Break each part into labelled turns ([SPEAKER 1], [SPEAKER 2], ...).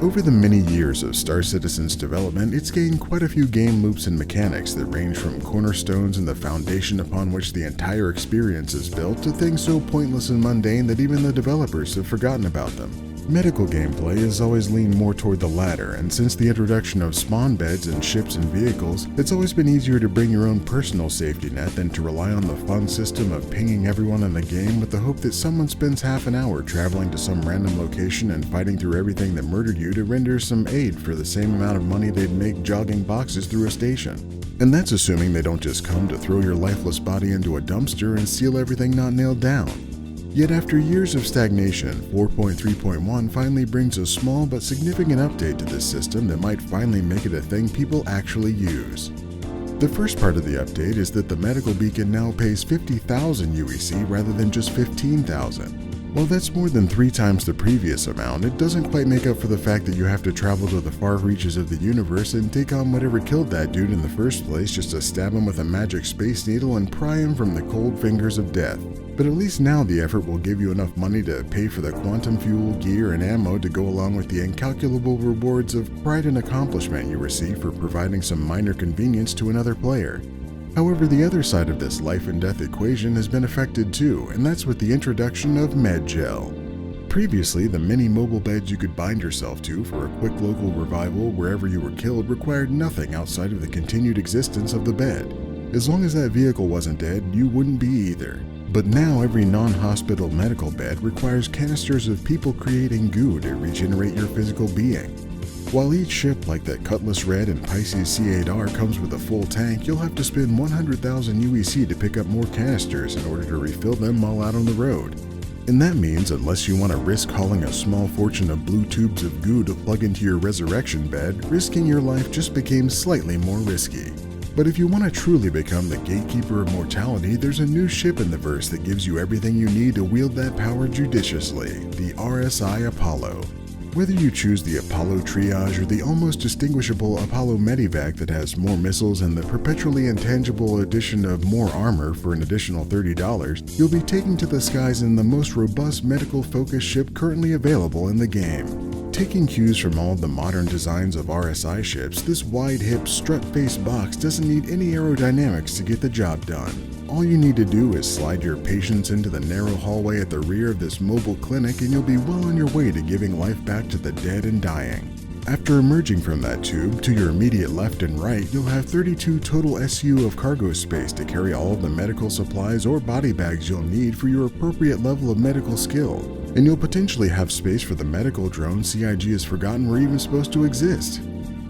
[SPEAKER 1] Over the many years of Star Citizen's development, it's gained quite a few game loops and mechanics that range from cornerstones and the foundation upon which the entire experience is built to things so pointless and mundane that even the developers have forgotten about them. Medical gameplay has always leaned more toward the latter, and since the introduction of spawn beds in ships and vehicles, it's always been easier to bring your own personal safety net than to rely on the fun system of pinging everyone in the game with the hope that someone spends half an hour traveling to some random location and fighting through everything that murdered you to render some aid for the same amount of money they'd make jogging boxes through a station. And that's assuming they don't just come to throw your lifeless body into a dumpster and steal everything not nailed down. Yet after years of stagnation, 4.3.1 finally brings a small but significant update to this system that might finally make it a thing people actually use. The first part of the update is that the medical beacon now pays 50,000 UEC rather than just 15,000. While that's more than 3 times the previous amount, it doesn't quite make up for the fact that you have to travel to the far reaches of the universe and take on whatever killed that dude in the first place just to stab him with a magic space needle and pry him from the cold fingers of death. But at least now the effort will give you enough money to pay for the quantum fuel, gear, and ammo to go along with the incalculable rewards of pride and accomplishment you receive for providing some minor convenience to another player. However, the other side of this life and death equation has been affected too, and that's with the introduction of MedGel. Previously, the many mobile beds you could bind yourself to for a quick local revival wherever you were killed required nothing outside of the continued existence of the bed. As long as that vehicle wasn't dead, you wouldn't be either. But now every non-hospital medical bed requires canisters of people-creating goo to regenerate your physical being. While each ship like the Cutlass Red and Pisces C8R comes with a full tank, you'll have to spend 100,000 UEC to pick up more canisters in order to refill them while out on the road. And that means unless you want to risk hauling a small fortune of blue tubes of goo to plug into your resurrection bed, risking your life just became slightly more risky. But if you want to truly become the gatekeeper of mortality, there's a new ship in the verse that gives you everything you need to wield that power judiciously, the RSI Apollo. Whether you choose the Apollo Triage or the almost distinguishable Apollo Medivac that has more missiles and the perpetually intangible addition of more armor for an additional $30, you'll be taken to the skies in the most robust medical-focused ship currently available in the game. Taking cues from all the modern designs of RSI ships, this wide-hip, strut-faced box doesn't need any aerodynamics to get the job done. All you need to do is slide your patients into the narrow hallway at the rear of this mobile clinic and you'll be well on your way to giving life back to the dead and dying. After emerging from that tube, to your immediate left and right, you'll have 32 total SU of cargo space to carry all of the medical supplies or body bags you'll need for your appropriate level of medical skill. And you'll potentially have space for the medical drone CIG has forgotten were even supposed to exist.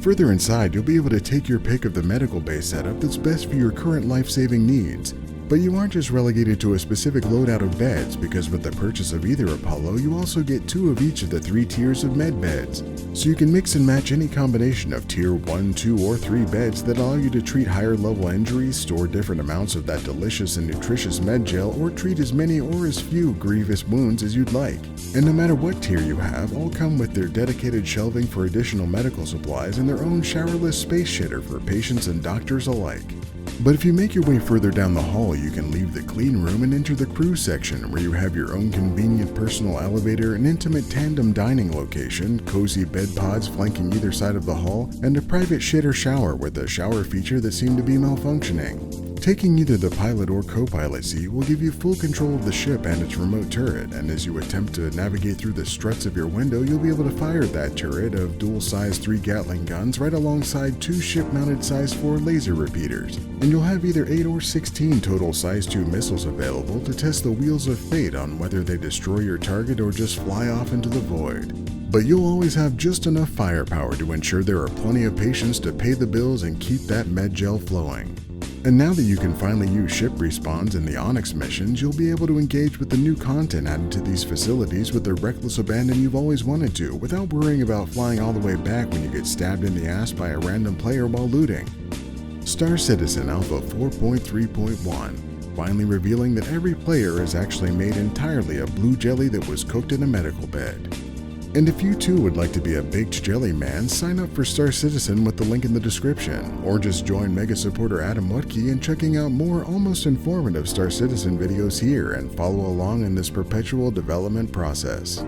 [SPEAKER 1] Further inside, you'll be able to take your pick of the medical bay setup that's best for your current life-saving needs. But you aren't just relegated to a specific loadout of beds, because with the purchase of either Apollo, you also get 2 of each of the 3 tiers of med beds. So you can mix and match any combination of tier 1, 2, or 3 beds that allow you to treat higher level injuries, store different amounts of that delicious and nutritious med gel, or treat as many or as few grievous wounds as you'd like. And no matter what tier you have, all come with their dedicated shelving for additional medical supplies and their own showerless space shitter for patients and doctors alike. But if you make your way further down the hall, you can leave the clean room and enter the crew section where you have your own convenient personal elevator, an intimate tandem dining location, cozy bed pods flanking either side of the hall, and a private shitter shower with a shower feature that seemed to be malfunctioning. Taking either the pilot or co-pilot seat will give you full control of the ship and its remote turret, and as you attempt to navigate through the struts of your window, you'll be able to fire that turret of dual-size 3 Gatling guns right alongside 2 ship-mounted size 4 laser repeaters. And you'll have either 8 or 16 total size 2 missiles available to test the wheels of fate on whether they destroy your target or just fly off into the void. But you'll always have just enough firepower to ensure there are plenty of patients to pay the bills and keep that med gel flowing. And now that you can finally use ship respawns in the Onyx missions, you'll be able to engage with the new content added to these facilities with the reckless abandon you've always wanted to, without worrying about flying all the way back when you get stabbed in the ass by a random player while looting. Star Citizen Alpha 4.3.1, finally revealing that every player is actually made entirely of blue jelly that was cooked in a medical bed. And if you too would like to be a baked jelly man, sign up for Star Citizen with the link in the description, or just join Mega Supporter Adam Wutke in checking out more almost informative Star Citizen videos here and follow along in this perpetual development process.